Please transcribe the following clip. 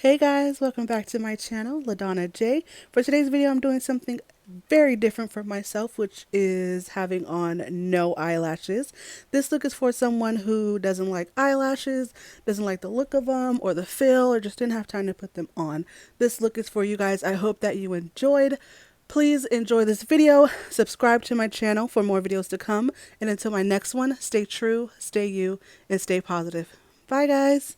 Hey guys, welcome back to my channel, Ladonnajanay. For today's video, I'm doing something very different for myself, which is having on no eyelashes. This look is for someone who doesn't like eyelashes, doesn't like the look of them or the feel, or just didn't have time to put them on. This look is for you guys. I hope that you enjoyed. Please enjoy this video, subscribe to my channel for more videos to come, and until my next one, stay true, stay you, and stay positive. Bye guys!